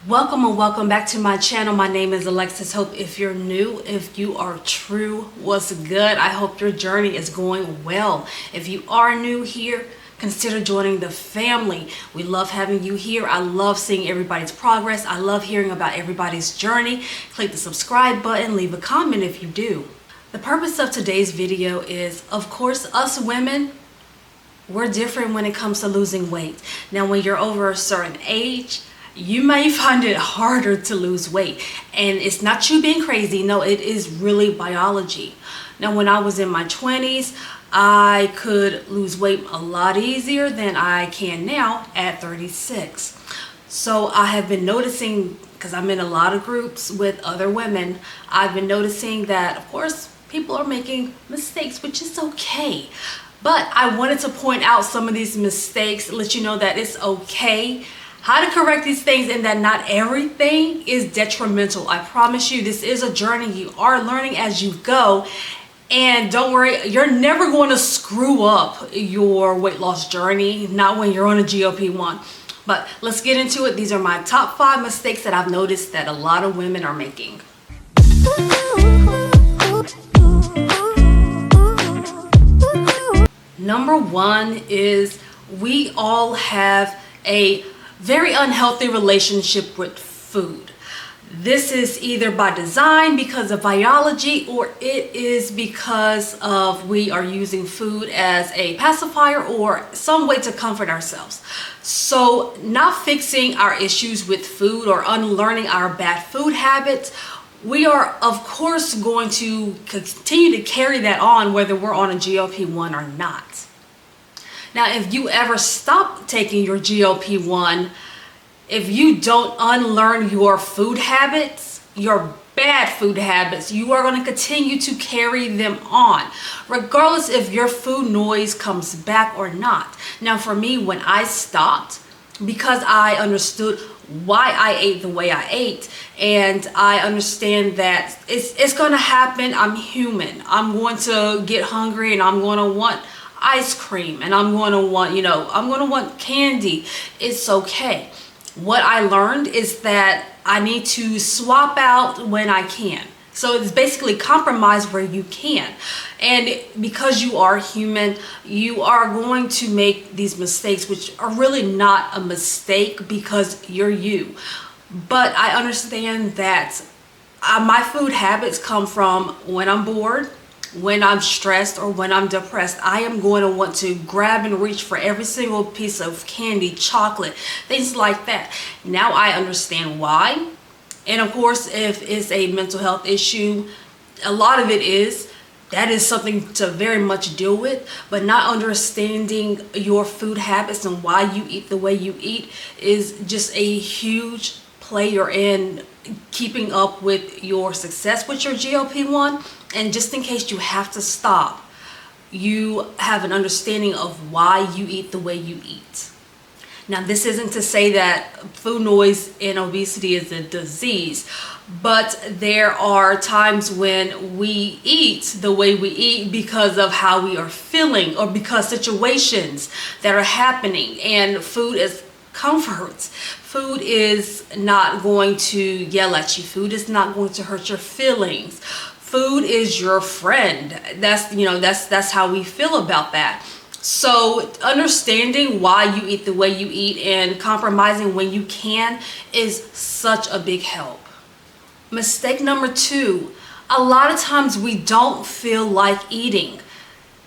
Welcome and welcome back to my channel. My name is Alexis Hope. If you're new, if you are true, what's good? I hope your journey is going well. If you are new here, consider joining the family. We love having you here. I love seeing everybody's progress. I love hearing about everybody's journey. Click the subscribe button, leave a comment if you do. The purpose of today's video is, of course, us women, we're different when it comes to losing weight. Now, when you're over a certain age, you may find it harder to lose weight, and it's not you being crazy. No, it is really biology. Now, when I was in my 20s, I could lose weight a lot easier than I can now at 36. So I have been noticing, because I'm in a lot of groups with other women, I've been noticing that, of course, people are making mistakes, which is okay. But I wanted to point out some of these mistakes, let you know that it's okay, how to correct these things, and that not everything is detrimental. I promise you, this is a journey. You are learning as you go. And don't worry, you're never going to screw up your weight loss journey, not when you're on a GLP-1. But let's get into it. These are my top 5 mistakes that I've noticed that a lot of women are making. Number 1 is we all have a very unhealthy relationship with food. This is either by design because of biology, or it is because of we are using food as a pacifier or some way to comfort ourselves. So not fixing our issues with food or unlearning our bad food habits, we are of course going to continue to carry that on whether we're on a GLP-1 or not. Now, if you ever stop taking your GLP-1, if you don't unlearn your food habits, your bad food habits, you are going to continue to carry them on, regardless if your food noise comes back or not. Now, for me, when I stopped, because I understood why I ate the way I ate, and I understand that it's going to happen. I'm human. I'm going to get hungry, and I'm going to want ice cream, and I'm going to want, I'm going to want candy. It's okay. What I learned is that I need to swap out when I can. So it's basically compromise where you can. And because you are human, you are going to make these mistakes, which are really not a mistake because you're you. But I understand that my food habits come from when I'm bored, when I'm stressed, or when I'm depressed. I am going to want to grab and reach for every single piece of candy, chocolate, things like that. Now I understand why. And of course, if it's a mental health issue, a lot of it that is something to very much deal with. But not understanding your food habits and why you eat the way you eat is just a huge player in keeping up with your success with your GLP-1. And just in case you have to stop, you have an understanding of why you eat the way you eat. Now, this isn't to say that food noise and obesity is a disease, but there are times when we eat the way we eat because of how we are feeling, or because situations that are happening. And food is comfort. Food is not going to yell at you. Food is not going to hurt your feelings. Food is your friend. That's how we feel about that. So understanding why you eat the way you eat and compromising when you can is such a big help. Mistake number 2, a lot of times we don't feel like eating.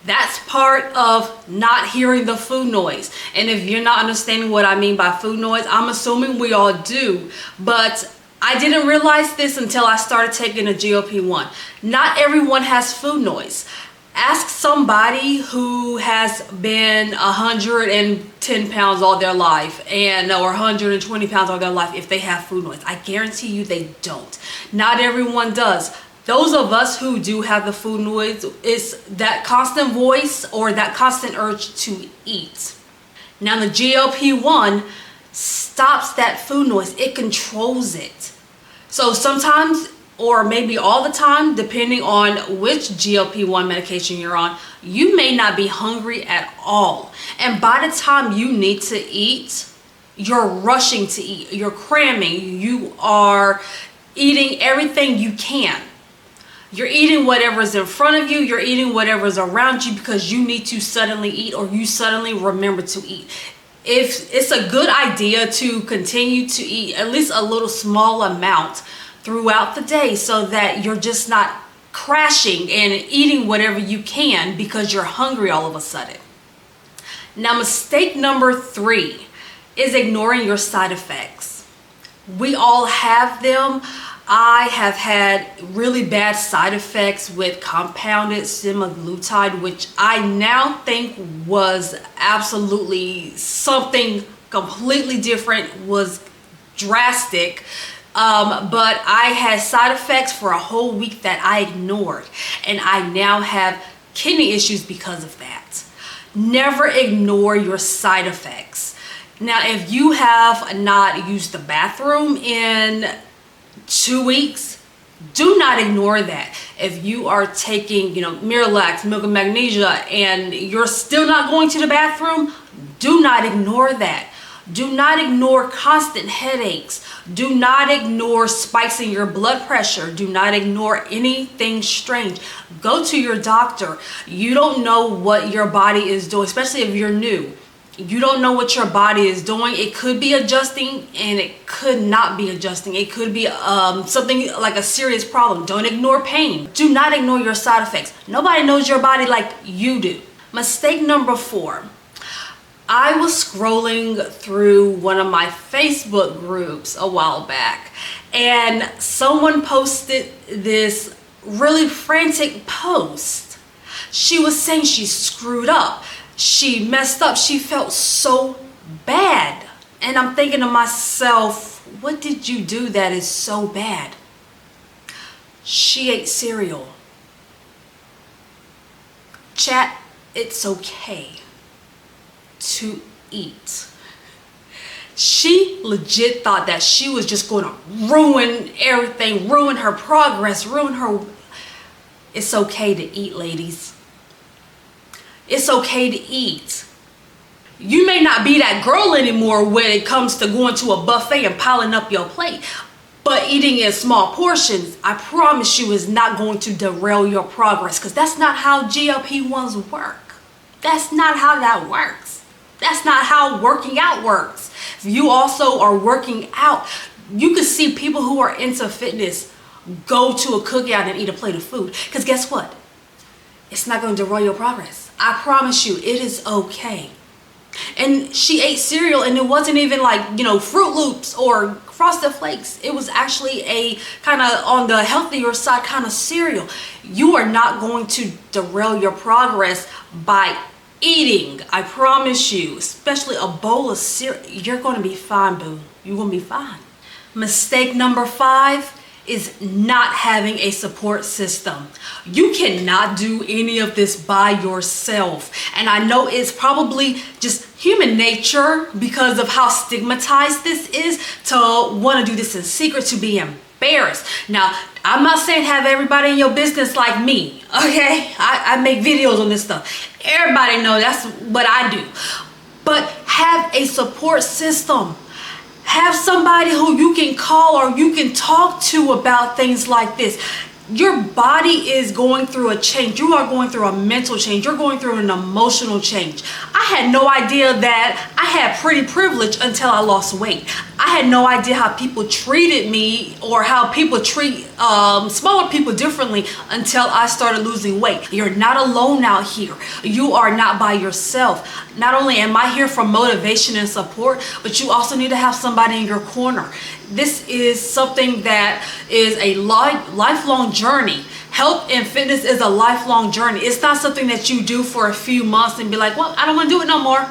That's part of not hearing the food noise. And if you're not understanding what I mean by food noise, I'm assuming we all do. But I didn't realize this until I started taking a GLP-1. Not everyone has food noise. Ask somebody who has been 110 pounds all their life or 120 pounds all their life if they have food noise. I guarantee you they don't. Not everyone does. Those of us who do have the food noise, is that constant voice or that constant urge to eat. Now, the GLP-1 stops that food noise. It controls it. So sometimes, or maybe all the time, depending on which GLP-1 medication you're on, you may not be hungry at all. And by the time you need to eat, You're rushing to eat, you're cramming, you are eating everything you can. You're eating whatever's in front of you, you're eating whatever's around you because you need to suddenly eat or you suddenly remember to eat. If it's a good idea to continue to eat at least a little small amount throughout the day so that you're just not crashing and eating whatever you can because you're hungry all of a sudden. Now, mistake number 3 is ignoring your side effects. We all have them. I have had really bad side effects with compounded semaglutide, which I now think was absolutely something completely different, was drastic. But I had side effects for a whole week that I ignored, and I now have kidney issues because of that. Never ignore your side effects. Now, if you have not used the bathroom in 2 weeks, do not ignore that. If you are taking, Miralax, milk and magnesia, and you're still not going to the bathroom, do not ignore that. Do not ignore constant headaches. Do not ignore spikes in your blood pressure. Do not ignore anything strange. Go to your doctor. You don't know what your body is doing, especially if you're new. You don't know what your body is doing. It could be adjusting and it could not be adjusting. It could be something like a serious problem. Don't ignore pain. Do not ignore your side effects. Nobody knows your body like you do. Mistake number 4. I was scrolling through one of my Facebook groups a while back, and someone posted this really frantic post. She was saying she screwed up. She messed up. She felt so bad. And I'm thinking to myself, what did you do that is so bad? She ate cereal. Chat, it's okay to eat. She legit thought that she was just going to ruin everything, ruin her progress, ruin her. It's okay to eat, ladies. It's okay to eat. You may not be that girl anymore when it comes to going to a buffet and piling up your plate, but eating in small portions, I promise you, is not going to derail your progress, because that's not how GLP-1s work. That's not how that works. That's not how working out works. If you also are working out, you can see people who are into fitness go to a cookout and eat a plate of food. Because guess what? It's not going to derail your progress. I promise you, it is okay. And she ate cereal, and it wasn't even like, Fruit Loops or Frosted Flakes. It was actually a kind of on the healthier side kind of cereal. You are not going to derail your progress by eating. I promise you, especially a bowl of cereal. You're going to be fine, boo. You're going to be fine. Mistake number 5 is not having a support system. You cannot do any of this by yourself. And I know it's probably just human nature, because of how stigmatized this is, to want to do this in secret, to be embarrassed. Now, I'm not saying have everybody in your business like me, okay? I make videos on this stuff. Everybody knows that's what I do. But have a support system. Have somebody who you can call or you can talk to about things like this. Your body is going through a change. You are going through a mental change. You're going through an emotional change. I had no idea that I had pretty privilege until I lost weight. I had no idea how people treated me or how people treat smaller people differently until I started losing weight. You're not alone out here. You are not by yourself. Not only am I here for motivation and support, but you also need to have somebody in your corner. This is something that is a lifelong journey. Health and fitness is a lifelong journey. It's not something that you do for a few months and be like, well, I don't want to do it no more.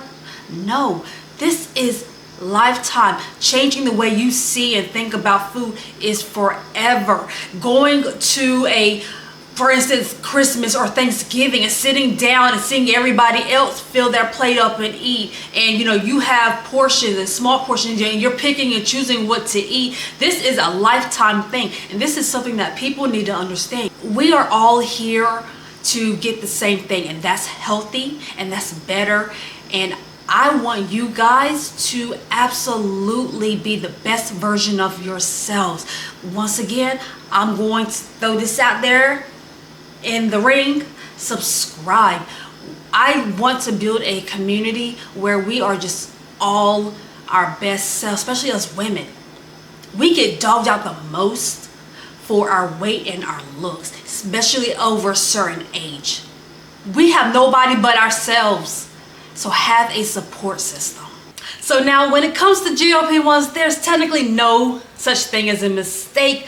No, this is lifetime. Changing the way you see and think about food is forever. Going to for instance, Christmas or Thanksgiving and sitting down and seeing everybody else fill their plate up and eat, and you have portions and small portions and you're picking and choosing what to eat. This is a lifetime thing, and this is something that people need to understand. We are all here to get the same thing, and that's healthy and that's better. And I want you guys to absolutely be the best version of yourselves. Once again, I'm going to throw this out there in the ring. Subscribe. I want to build a community where we are just all our best selves, especially as women. We get dogged out the most for our weight and our looks, especially over a certain age. We have nobody but ourselves. So have a support system. So now when it comes to GLP-1s, there's technically no such thing as a mistake.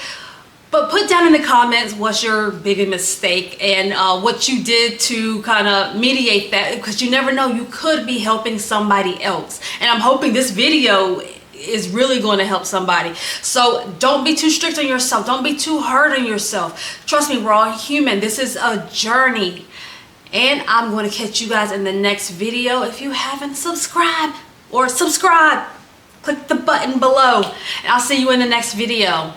But put down in the comments what's your biggest mistake and what you did to kind of mediate that, because you never know, you could be helping somebody else. And I'm hoping this video is really going to help somebody. So don't be too strict on yourself. Don't be too hard on yourself. Trust me, we're all human. This is a journey. And I'm going to catch you guys in the next video. If you haven't subscribed, or subscribe, click the button below. And I'll see you in the next video.